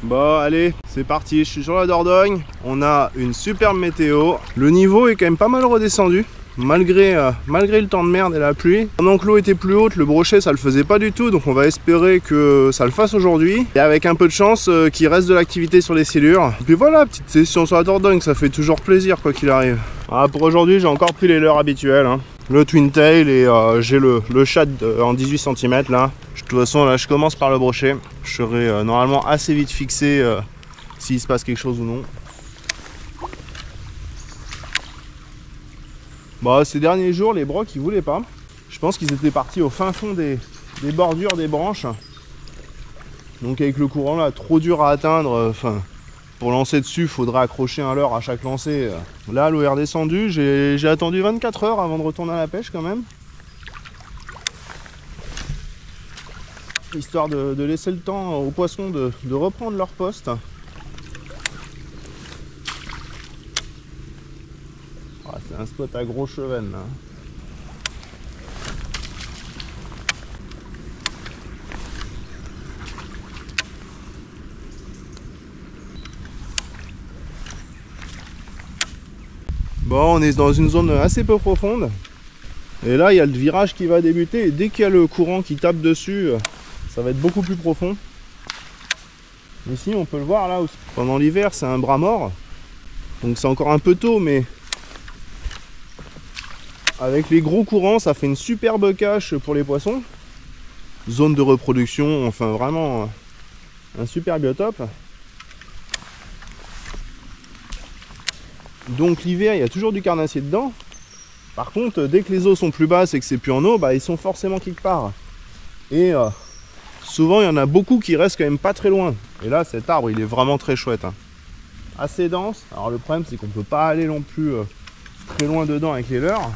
Bon allez, c'est parti, je suis sur la Dordogne, on a une superbe météo, le niveau est quand même pas mal redescendu, malgré le temps de merde et la pluie. Pendant que l'eau était plus haute, le brochet ça le faisait pas du tout, donc on va espérer que ça le fasse aujourd'hui, et avec un peu de chance qu'il reste de l'activité sur les silures. Et puis voilà, petite session sur la Dordogne, ça fait toujours plaisir quoi qu'il arrive. Ah, pour aujourd'hui j'ai encore pris les leurres habituels, hein. Le twin tail et j'ai le shad en 18 cm là. De toute façon là je commence par le brochet. Je serai normalement assez vite fixé s'il se passe quelque chose ou non. Bah ces derniers jours les brocs ils voulaient pas. Je pense qu'ils étaient partis au fin fond des bordures des branches. Donc avec le courant là trop dur à atteindre, pour lancer dessus, il faudrait accrocher un leurre à chaque lancer. Là, l'eau est redescendue. J'ai attendu 24 heures avant de retourner à la pêche quand même. Histoire de laisser le temps aux poissons de reprendre leur poste. Ah, c'est un spot à gros cheven là. Bon, on est dans une zone assez peu profonde. Et là, il y a le virage qui va débuter. Et dès qu'il y a le courant qui tape dessus, ça va être beaucoup plus profond. Ici, on peut le voir là aussi. Pendant l'hiver, c'est un bras mort. Donc c'est encore un peu tôt, mais avec les gros courants, ça fait une superbe cache pour les poissons. Zone de reproduction, enfin vraiment un super biotope. Donc l'hiver, il y a toujours du carnassier dedans. Par contre, dès que les eaux sont plus basses et que c'est plus en eau, bah, ils sont forcément quelque part. Et souvent, il y en a beaucoup qui restent quand même pas très loin. Et là, cet arbre, il est vraiment très chouette, hein. Assez dense. Alors le problème, c'est qu'on peut pas aller non plus très loin dedans avec les leurres.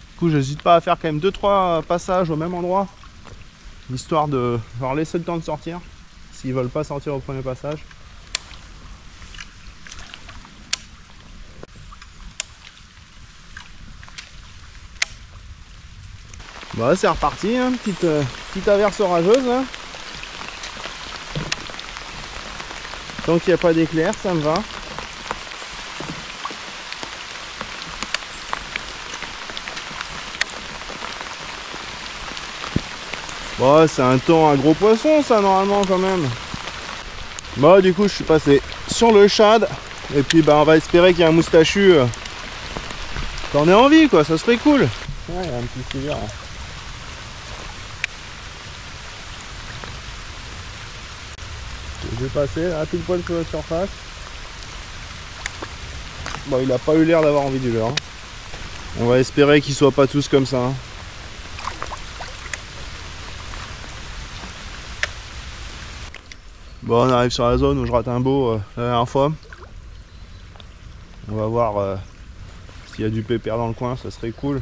Du coup, j'hésite pas à faire quand même 2-3 passages au même endroit, histoire de leur laisser le temps de sortir, s'ils veulent pas sortir au premier passage. Bah c'est reparti, hein. Petite averse orageuse hein. Tant qu'il n'y a pas d'éclair, ça me va. Bon, c'est un temps à gros poisson ça normalement quand même. Bon du coup je suis passé sur le shad. Et puis bah on va espérer qu'il y a un moustachu. T'en aies envie quoi, ça serait cool. Ouais, il y a un petit silure là. Je vais passer là, tout poil sur la surface. Bon, il a pas eu l'air d'avoir envie du leurre. On va espérer qu'ils soient pas tous comme ça, hein. Bon, on arrive sur la zone où je rate un beau la dernière fois. On va voir s'il y a du pépère dans le coin, ça serait cool.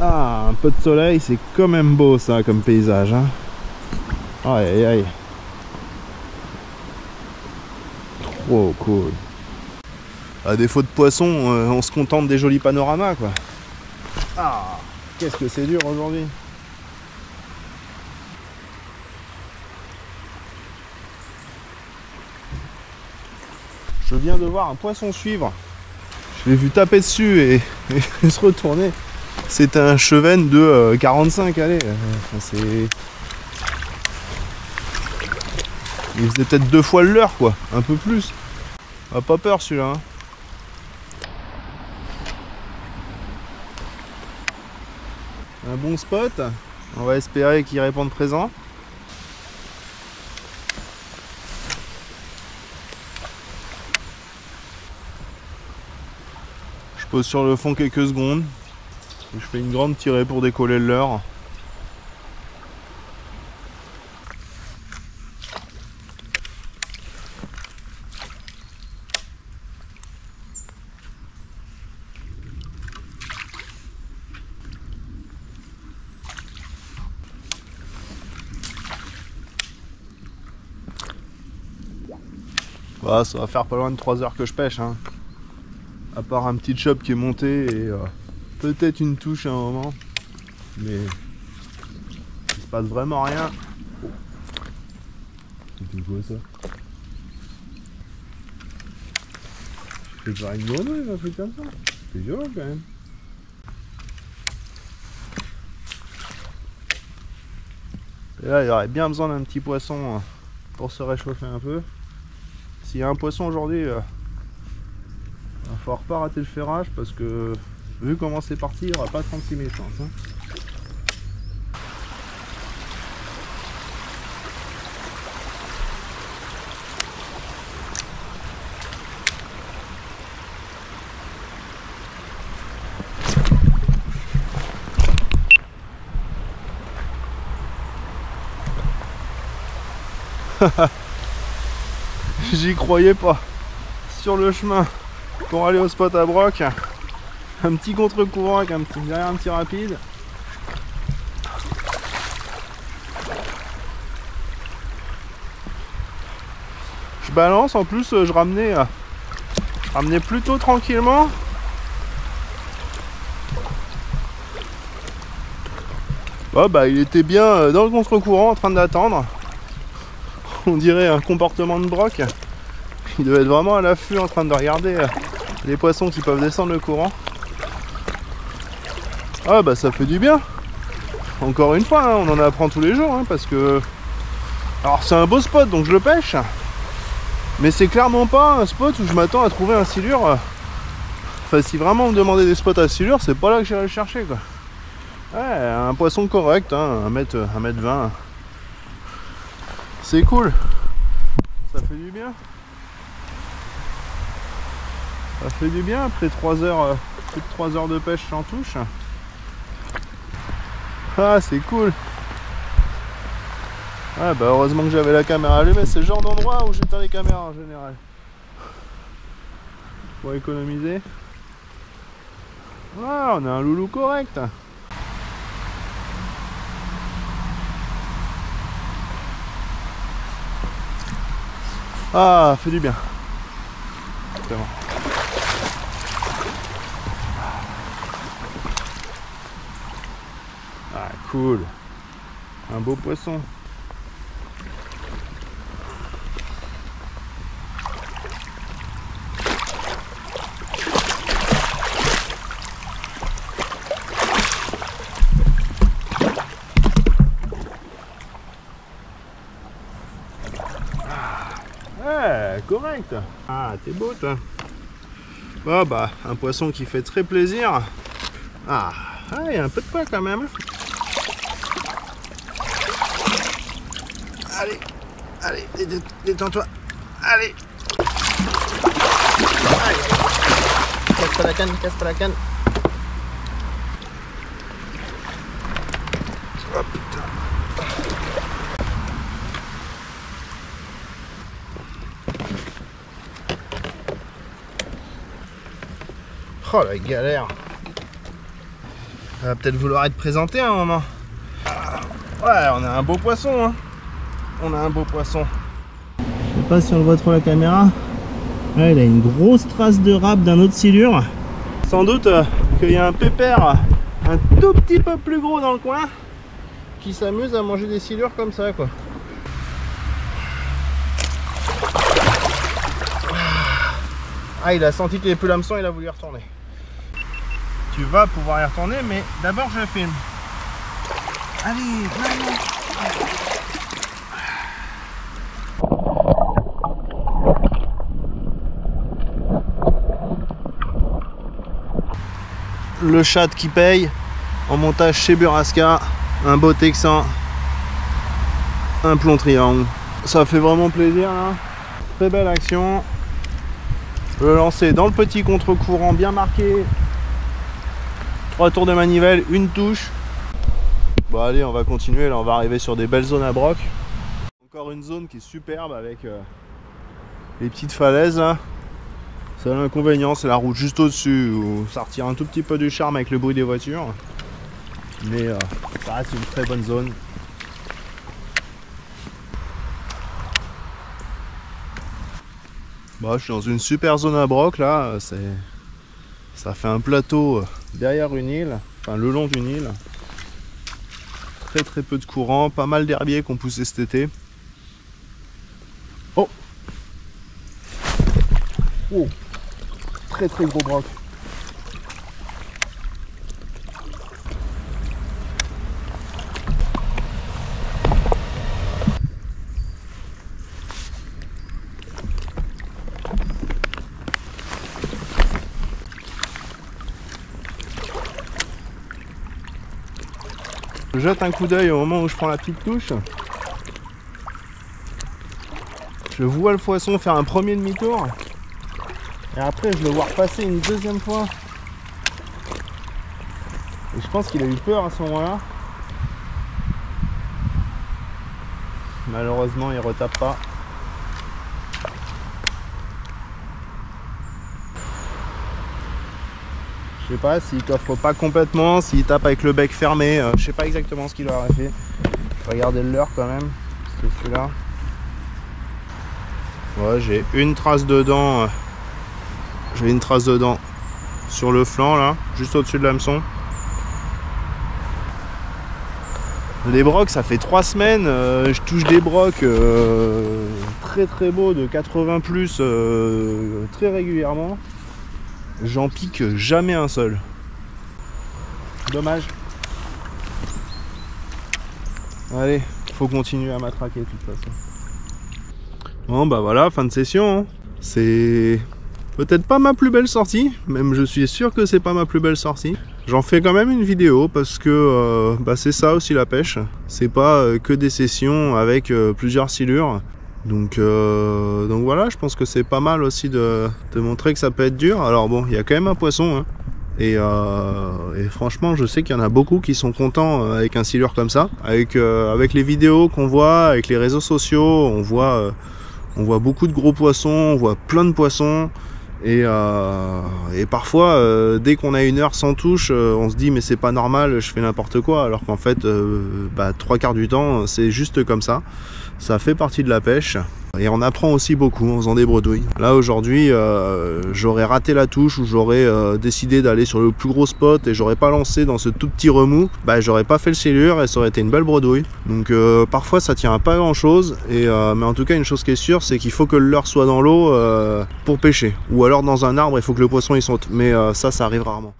Ah, un peu de soleil, c'est quand même beau ça comme paysage, hein. Aïe aïe aïe. Trop cool. À défaut de poisson, on se contente des jolis panoramas quoi. Ah, qu'est-ce que c'est dur aujourd'hui. Je viens de voir un poisson suivre. Je l'ai vu taper dessus et se retourner. C'est un cheven de 45, allez. Il faisait peut-être 2 fois le leurre quoi, un peu plus. Ah, pas peur celui-là, hein. Un bon spot. On va espérer qu'il réponde présent. Je pose sur le fond quelques secondes. Je fais une grande tirée pour décoller le leurre. Bah, ça va faire pas loin de 3 heures que je pêche, hein. À part un petit chop qui est monté et peut-être une touche à un moment. Mais il se passe vraiment rien. C'est quoi ça? C'est pas une grenouille, un truc comme ça. C'est violent quand même. Et là, il y aurait bien besoin d'un petit poisson pour se réchauffer un peu. S'il y a un poisson aujourd'hui, il va falloir pas rater le ferrage parce que vu comment c'est parti, il n'y aura pas 36 000 chances. Hein. J'y croyais pas. Sur le chemin pour aller au spot à broc, un petit contre-courant avec derrière un petit rapide. Je balance, en plus je ramenais plutôt tranquillement. Oh, bah, il était bien dans le contre-courant en train d'attendre. On dirait un comportement de broc. Il devait être vraiment à l'affût en train de regarder les poissons qui peuvent descendre le courant. Ah bah ça fait du bien. Encore une fois, hein, on en apprend tous les jours, hein, parce que... Alors c'est un beau spot, donc je le pêche. Mais c'est clairement pas un spot où je m'attends à trouver un silure. Enfin, si vraiment vous me demandez des spots à silure, c'est pas là que j'irai le chercher, quoi. Ouais, un poisson correct, hein, 1m20. C'est cool. Ça fait du bien. Ça fait du bien après 3 heures, plus de 3 heures de pêche sans touche. Ah, c'est cool. Ah bah heureusement que j'avais la caméra allumée, c'est le genre d'endroit où j'éteins les caméras en général. Pour économiser. Ah, on a un loulou correct. Ah, fait du bien. C'est bon. Ah, cool. Un beau poisson. Ouais, correct. Ah, t'es beau, toi. Bon, bah, un poisson qui fait très plaisir. Ah, il y a un peu de poids quand même. Allez, allez, détends-toi. Allez. Casse pas la canne, casse pas la canne. Oh putain. Oh la galère. Ça va peut-être vouloir être présenté à un moment. Ouais, on a un beau poisson, hein. On a un beau poisson. Je sais pas si on le voit trop à la caméra. Ouais, il a une grosse trace de râpe d'un autre silure. Sans doute qu'il y a un pépère un tout petit peu plus gros dans le coin qui s'amuse à manger des silures comme ça, quoi. Ah, il a senti qu'il n'y avait plus l'hameçon, il a voulu y retourner. Tu vas pouvoir y retourner, mais d'abord je filme. Allez, allez. Le chat qui paye en montage chez Burasca, un beau texan, un plomb triangle. Ça fait vraiment plaisir là. Très belle action. Le lancer dans le petit contre-courant bien marqué. 3 tours de manivelle, une touche. Bon allez, on va continuer, là on va arriver sur des belles zones à broc. Encore une zone qui est superbe avec les petites falaises là. Seul inconvénient, c'est la route juste au-dessus où ça retire un tout petit peu du charme avec le bruit des voitures. Mais ça reste une très bonne zone. Bah, je suis dans une super zone à broc là, ça fait un plateau derrière une île, enfin le long d'une île. Très peu de courant, pas mal d'herbiers qui ont poussé cet été. Oh, oh, très gros broc. Je jette un coup d'œil au moment où je prends la petite touche. Je vois le poisson faire un premier demi-tour. Et après je le vois repasser une deuxième fois. Et je pense qu'il a eu peur à ce moment-là. Malheureusement il retape pas. Je sais pas s'il coffre pas complètement, s'il tape avec le bec fermé, je sais pas exactement ce qu'il aurait fait. Regardez le leurre quand même, c'est celui-là. Ouais, j'ai une trace de dent. J'ai une trace de dent sur le flanc là, juste au-dessus de l'hameçon. Les brocs, ça fait 3 semaines, je touche des brocs très beaux de 80 plus très régulièrement. J'en pique jamais un seul. Dommage. Allez, faut continuer à matraquer de toute façon. Bon bah voilà, fin de session. Hein. C'est peut-être pas ma plus belle sortie, même je suis sûr que c'est pas ma plus belle sortie. J'en fais quand même une vidéo parce que bah c'est ça aussi la pêche. C'est pas que des sessions avec plusieurs silures. Donc voilà, je pense que c'est pas mal aussi de montrer que ça peut être dur. Alors bon, il y a quand même un poisson. Hein. Et franchement, je sais qu'il y en a beaucoup qui sont contents avec un silure comme ça. Avec les vidéos qu'on voit, avec les réseaux sociaux, on voit beaucoup de gros poissons, on voit plein de poissons. Et parfois, dès qu'on a une heure sans touche, on se dit mais c'est pas normal, je fais n'importe quoi. Alors qu'en fait, 3/4 du temps, c'est juste comme ça. Ça fait partie de la pêche. Et on apprend aussi beaucoup en faisant des bredouilles. Là aujourd'hui, j'aurais raté la touche ou j'aurais décidé d'aller sur le plus gros spot et j'aurais pas lancé dans ce tout petit remous, bah j'aurais pas fait le silure et ça aurait été une belle bredouille. Donc parfois ça tient à pas grand chose, mais en tout cas une chose qui est sûre, c'est qu'il faut que le leurre soit dans l'eau pour pêcher. Ou alors dans un arbre, il faut que le poisson il saute. Mais ça arrive rarement.